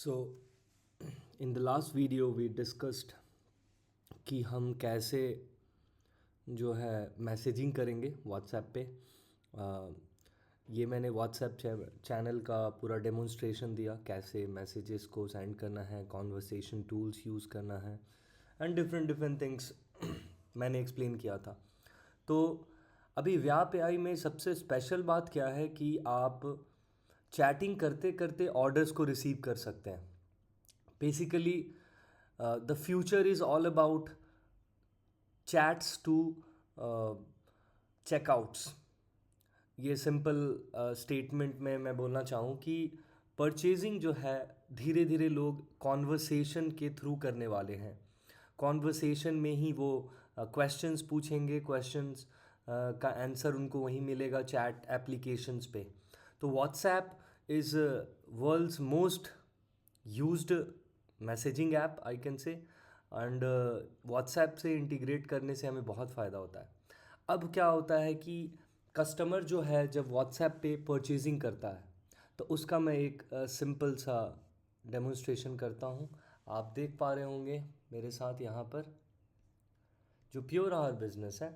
So in the last video we discussed कि हम कैसे जो है मैसेजिंग करेंगे व्हाट्सएप पे। ये मैंने व्हाट्सएप चैनल का पूरा डेमोन्स्ट्रेशन दिया, कैसे मैसेजेस को सेंड करना है, कॉन्वर्सेशन टूल्स यूज़ करना है एंड डिफरेंट डिफरेंट थिंग्स मैंने एक्सप्लेन किया था। तो अभी व्याप एआई में सबसे स्पेशल बात क्या है कि आप चैटिंग करते करते ऑर्डर्स को रिसीव कर सकते हैं। Basically the future is all about chats to checkouts. ये सिंपल स्टेटमेंट में मैं बोलना चाहूँ कि परचेजिंग जो है धीरे धीरे लोग कॉन्वर्सेशन के थ्रू करने वाले हैं। कॉन्वर्सेशन में ही वो क्वेश्चंस पूछेंगे, क्वेश्चंस का आंसर उनको वहीं मिलेगा चैट एप्लीकेशंस पे। तो WhatsApp is world's most used messaging app I can say, and WhatsApp से इंटीग्रेट करने से हमें बहुत फ़ायदा होता है। अब क्या होता है कि कस्टमर जो है जब व्हाट्सएप पे परचेजिंग करता है तो उसका मैं एक सिंपल सा डेमोन्स्ट्रेशन करता हूँ। आप देख पा रहे होंगे मेरे साथ यहाँ पर जो प्योर आवर बिजनेस है,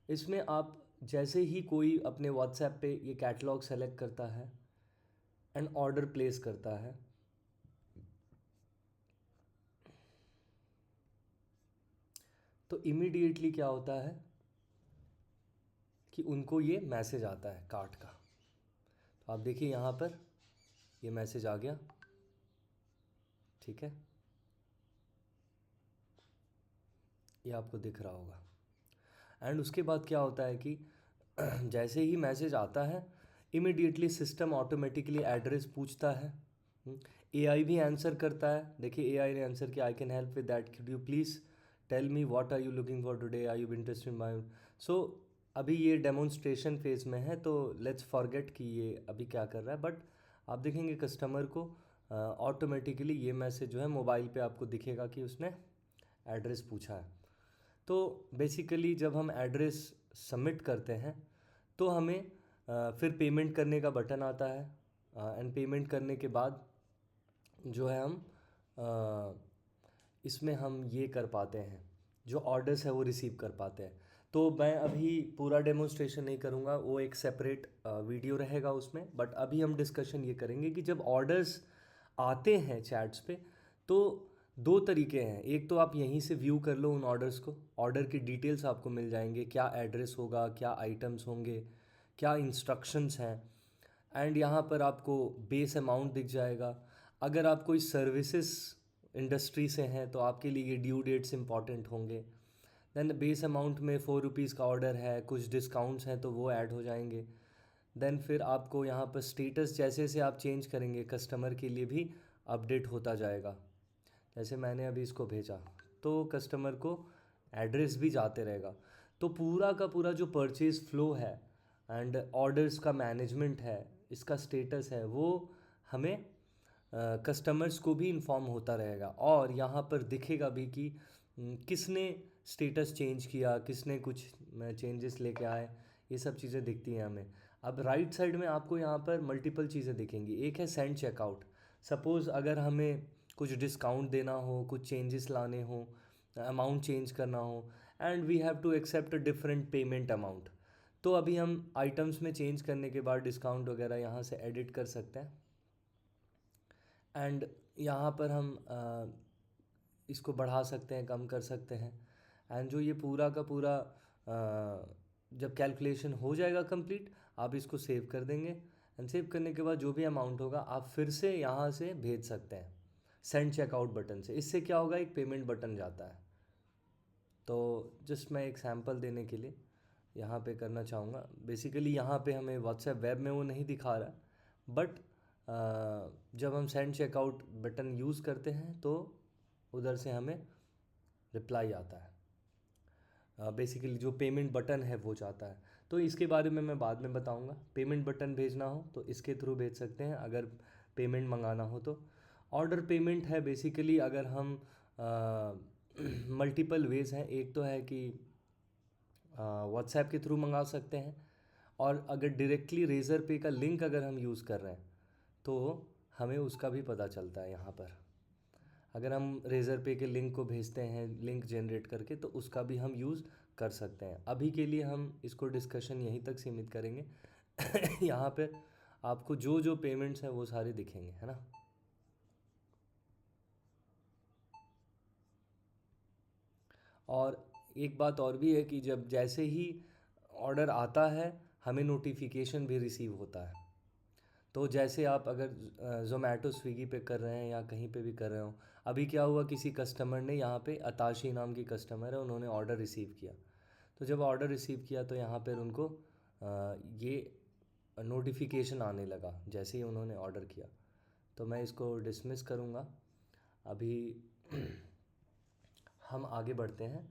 इसमें आप जैसे ही कोई अपने व्हाट्सएप पे ये कैटलॉग सेलेक्ट करता है एंड ऑर्डर प्लेस करता है, तो इमीडिएटली क्या होता है कि उनको ये मैसेज आता है कार्ट का। तो आप देखिए यहाँ पर ये मैसेज आ गया, ठीक है, ये आपको दिख रहा होगा। एंड उसके बाद क्या होता है कि जैसे ही मैसेज आता है इमीडिएटली सिस्टम ऑटोमेटिकली एड्रेस पूछता है। एआई भी आंसर करता है। देखिए एआई ने आंसर किया, I can help with that, could you please tell me what are you looking for today, are you interested in my. So अभी ये डेमोन्स्ट्रेशन फेज में है, तो लेट्स फॉरगेट कि ये अभी क्या कर रहा है। बट आप देखेंगे कस्टमर को ऑटोमेटिकली ये मैसेज जो है मोबाइल पे आपको दिखेगा कि उसने एड्रेस पूछा है। तो बेसिकली जब हम एड्रेस सबमिट करते हैं तो हमें फिर पेमेंट करने का बटन आता है, एंड पेमेंट करने के बाद जो है हम इसमें हम ये कर पाते हैं, जो ऑर्डर्स है वो रिसीव कर पाते हैं। तो मैं अभी पूरा डेमोन्स्ट्रेशन नहीं करूँगा, वो एक सेपरेट वीडियो रहेगा उसमें। बट अभी हम डिस्कशन ये करेंगे कि जब ऑर्डर्स आते हैं चैट्स पे तो दो तरीके हैं। एक तो आप यहीं से व्यू कर लो उन ऑर्डर्स को, ऑर्डर की डिटेल्स आपको मिल जाएंगे, क्या एड्रेस होगा, क्या आइटम्स होंगे, क्या इंस्ट्रक्शंस हैं, एंड यहाँ पर आपको बेस अमाउंट दिख जाएगा। अगर आप कोई सर्विसेज इंडस्ट्री से हैं तो आपके लिए ये ड्यू डेट्स इंपॉर्टेंट होंगे। देन बेस अमाउंट में ₹4 का ऑर्डर है, कुछ डिस्काउंट्स हैं तो वो ऐड हो जाएंगे। देन फिर आपको यहाँ पर स्टेटस जैसे जैसे आप चेंज करेंगे कस्टमर के लिए भी अपडेट होता जाएगा। जैसे मैंने अभी इसको भेजा तो कस्टमर को एड्रेस भी जाते रहेगा। तो पूरा का पूरा जो परचेज़ फ्लो है एंड ऑर्डर्स का मैनेजमेंट है, इसका स्टेटस है, वो हमें कस्टमर्स को भी इन्फॉर्म होता रहेगा। और यहाँ पर दिखेगा भी कि किसने स्टेटस चेंज किया, किसने कुछ चेंजेस लेके आए, ये सब चीज़ें दिखती हैं हमें। अब राइट साइड में आपको यहाँ पर मल्टीपल चीज़ें दिखेंगी। एक है सेंड चेकआउट। सपोज़ अगर हमें कुछ डिस्काउंट देना हो, कुछ चेंजेस लाने हो, अमाउंट चेंज करना हो, and we have to accept a different payment amount, तो अभी हम आइटम्स में चेंज करने के बाद डिस्काउंट वगैरह यहाँ से एडिट कर सकते हैं। एंड यहाँ पर हम इसको बढ़ा सकते हैं, कम कर सकते हैं। एंड जो ये पूरा का पूरा जब कैलकुलेशन हो जाएगा कंप्लीट, आप इसको सेव कर देंगे। एंड सेव करने के बाद जो भी अमाउंट होगा आप फिर से यहाँ से भेज सकते हैं सेंड चेकआउट बटन से। इससे क्या होगा, एक पेमेंट बटन जाता है। तो जस्ट मैं एक सैम्पल देने के लिए यहाँ पे करना चाहूँगा। बेसिकली यहाँ पे हमें व्हाट्सएप वेब में वो नहीं दिखा रहा, बट जब हम सेंड चेकआउट बटन यूज़ करते हैं तो उधर से हमें रिप्लाई आता है। बेसिकली जो पेमेंट बटन है वो जाता है। तो इसके बारे में मैं बाद में बताऊंगा। पेमेंट बटन भेजना हो तो इसके थ्रू भेज सकते हैं, अगर पेमेंट मंगाना हो तो। ऑर्डर पेमेंट है बेसिकली, अगर हम मल्टीपल वेज हैं। एक तो है कि व्हाट्सएप के थ्रू मंगा सकते हैं, और अगर डायरेक्टली रेज़र पे का लिंक अगर हम यूज़ कर रहे हैं तो हमें उसका भी पता चलता है यहाँ पर। अगर हम रेज़र पे के लिंक को भेजते हैं लिंक जनरेट करके, तो उसका भी हम यूज़ कर सकते हैं। अभी के लिए हम इसको डिस्कशन यहीं तक सीमित करेंगे। यहाँ पे आपको जो जो पेमेंट्स हैं वो सारे दिखेंगे, है ना। और एक बात और भी है कि जब जैसे ही ऑर्डर आता है हमें नोटिफिकेशन भी रिसीव होता है। तो जैसे आप अगर ज़ोमैटो स्विगी पे कर रहे हैं या कहीं पे भी कर रहे हो, अभी क्या हुआ, किसी कस्टमर ने यहाँ पे अताशी नाम की कस्टमर है, उन्होंने ऑर्डर रिसीव किया। तो जब ऑर्डर रिसीव किया तो यहाँ पर उनको ये नोटिफिकेशन आने लगा जैसे ही उन्होंने ऑर्डर किया। तो मैं इसको डिसमिस करूँगा अभी। हम आगे बढ़ते हैं।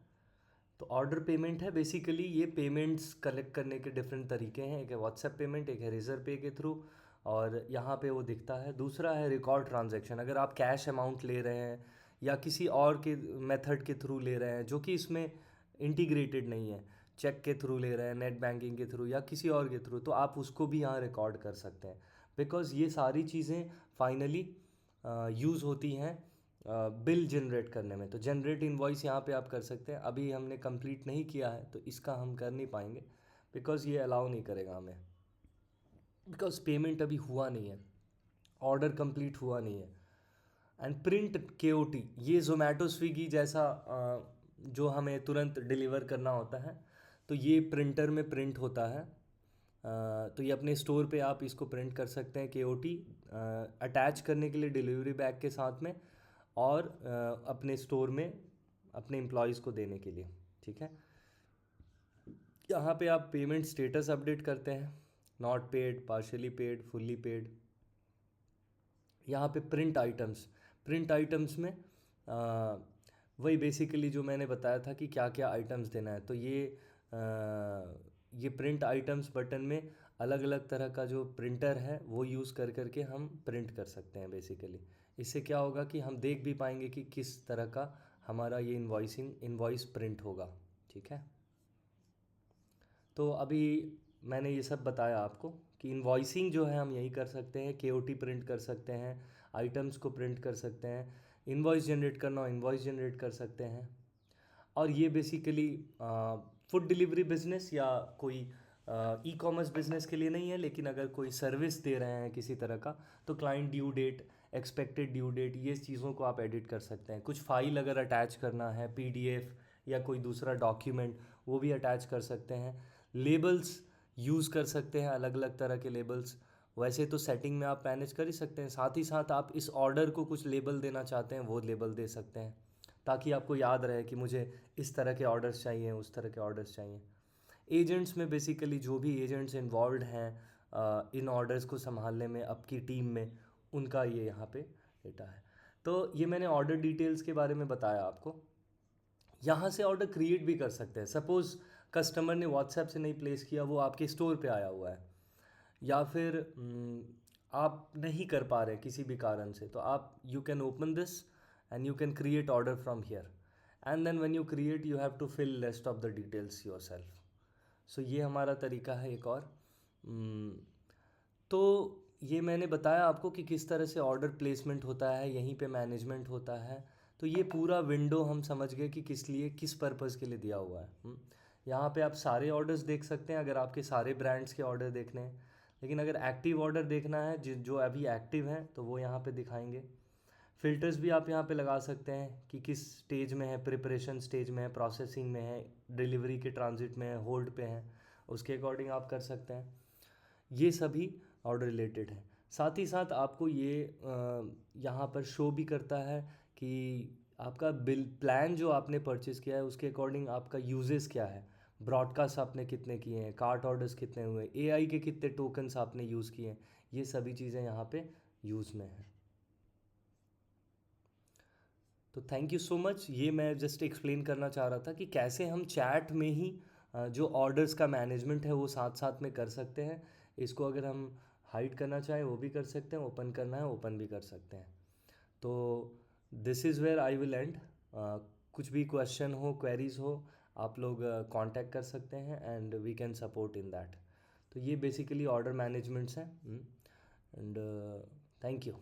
तो ऑर्डर पेमेंट है बेसिकली, ये पेमेंट्स कलेक्ट करने के डिफरेंट तरीके हैं। एक है व्हाट्सएप पेमेंट, एक है रेज़र पे के थ्रू, और यहाँ पे वो दिखता है। दूसरा है रिकॉर्ड ट्रांजैक्शन, अगर आप कैश अमाउंट ले रहे हैं या किसी और के मेथड के थ्रू ले रहे हैं जो कि इसमें इंटीग्रेटेड नहीं है, चेक के थ्रू ले रहे हैं, नेट बैंकिंग के थ्रू या किसी और के थ्रू, तो आप उसको भी यहाँ रिकॉर्ड कर सकते हैं। बिकॉज़ ये सारी चीज़ें फाइनली यूज़ होती हैं बिल जनरेट करने में। तो जनरेट इनवॉइस यहाँ पे आप कर सकते हैं। अभी हमने कंप्लीट नहीं किया है तो इसका हम कर नहीं पाएंगे, बिकॉज़ ये अलाउ नहीं करेगा हमें, बिकॉज़ पेमेंट अभी हुआ नहीं है, ऑर्डर कंप्लीट हुआ नहीं है। एंड प्रिंट KOT, ये ज़ोमैटो स्विगी जैसा जो हमें तुरंत डिलीवर करना होता है, तो ये प्रिंटर में प्रिंट होता है। तो ये अपने स्टोर पे आप इसको प्रिंट कर सकते हैं KOT अटैच करने के लिए डिलीवरी बैग के साथ में, और अपने स्टोर में अपने एम्प्लॉयज़ को देने के लिए, ठीक है। यहाँ पे आप पेमेंट स्टेटस अपडेट करते हैं, not paid, partially paid, fully paid. यहाँ पे प्रिंट आइटम्स में वही बेसिकली जो मैंने बताया था कि क्या क्या आइटम्स देना है। तो ये प्रिंट आइटम्स बटन में अलग अलग तरह का जो प्रिंटर है वो यूज़ कर करके हम प्रिंट कर सकते हैं बेसिकली। इससे क्या होगा कि हम देख भी पाएंगे कि किस तरह का हमारा ये इनवॉइस प्रिंट होगा, ठीक है। तो अभी मैंने ये सब बताया आपको कि इनवॉइसिंग जो है हम यही कर सकते हैं, KOT प्रिंट कर सकते हैं, आइटम्स को प्रिंट कर सकते हैं, इनवॉइस जनरेट करना हो इनवॉइस जनरेट कर सकते हैं। और ये बेसिकली फूड डिलीवरी बिजनेस या कोई ई-कॉमर्स बिजनेस के लिए नहीं है, लेकिन अगर कोई सर्विस दे रहे हैं किसी तरह का, तो client due date, expected due date, ये चीज़ों को आप एडिट कर सकते हैं। कुछ फाइल अगर अटैच करना है, PDF या कोई दूसरा डॉक्यूमेंट, वो भी अटैच कर सकते हैं। लेबल्स यूज़ कर सकते हैं, अलग अलग तरह के लेबल्स। वैसे तो सेटिंग में आप मैनेज कर ही सकते हैं, साथ ही साथ आप इस ऑर्डर को कुछ लेबल देना चाहते हैं वो लेबल दे सकते हैं, ताकि आपको याद रहे कि मुझे इस तरह के ऑर्डर्स चाहिए, उस तरह के ऑर्डर्स चाहिए। एजेंट्स में बेसिकली जो भी एजेंट्स इन्वॉल्व हैं इन ऑर्डर्स को संभालने में आपकी टीम में, उनका ये यहाँ पे डेटा है। तो ये मैंने ऑर्डर डिटेल्स के बारे में बताया आपको। यहाँ से ऑर्डर क्रिएट भी कर सकते हैं। सपोज़ कस्टमर ने व्हाट्सएप से नहीं प्लेस किया, वो आपके स्टोर पे आया हुआ है, या फिर आप नहीं कर पा रहे किसी भी कारण से, तो आप you can open this and you can create order from here, and then when you create you have to fill list of the details yourself. So ये हमारा तरीका है एक और। तो ये मैंने बताया आपको कि किस तरह से ऑर्डर प्लेसमेंट होता है, यहीं पे मैनेजमेंट होता है। तो ये पूरा विंडो हम समझ गए कि किस लिए, किस पर्पज़ के लिए दिया हुआ है। यहाँ पे आप सारे ऑर्डर्स देख सकते हैं अगर आपके सारे ब्रांड्स के ऑर्डर देखने हैं, लेकिन अगर एक्टिव ऑर्डर देखना है जो अभी एक्टिव हैं तो वो यहाँ पे दिखाएंगे। फ़िल्टर्स भी आप यहाँ पे लगा सकते हैं कि किस स्टेज में है, प्रिपरेशन स्टेज में है, प्रोसेसिंग में है, डिलीवरी के ट्रांजिट में है, होल्ड पे है, उसके अकॉर्डिंग आप कर सकते हैं। ये सभी ऑर्डर रिलेटेड है। साथ ही साथ आपको ये यहाँ पर शो भी करता है कि आपका बिल प्लान जो आपने परचेज़ किया है उसके अकॉर्डिंग आपका यूजेस क्या है, ब्रॉडकास्ट आपने कितने किए हैं, कार्ट ऑर्डर्स कितने हुए, AI के कितने टोकन्स आपने यूज़ किए हैं, ये सभी चीज़ें यहाँ पे यूज़ में हैं। तो थैंक यू सो मच। ये मैं जस्ट एक्सप्लेन करना चाह रहा था कि कैसे हम चैट में ही जो ऑर्डर्स का मैनेजमेंट है वो साथ साथ में कर सकते हैं। इसको अगर हम हाइड करना चाहें वो भी कर सकते हैं, ओपन करना है ओपन भी कर सकते हैं। तो this is where I will end. कुछ भी क्वेश्चन हो, क्वेरीज हो, आप लोग कांटेक्ट कर सकते हैं and we can support in that. तो ये बेसिकली ऑर्डर मैनेजमेंट्स हैं। And thank you.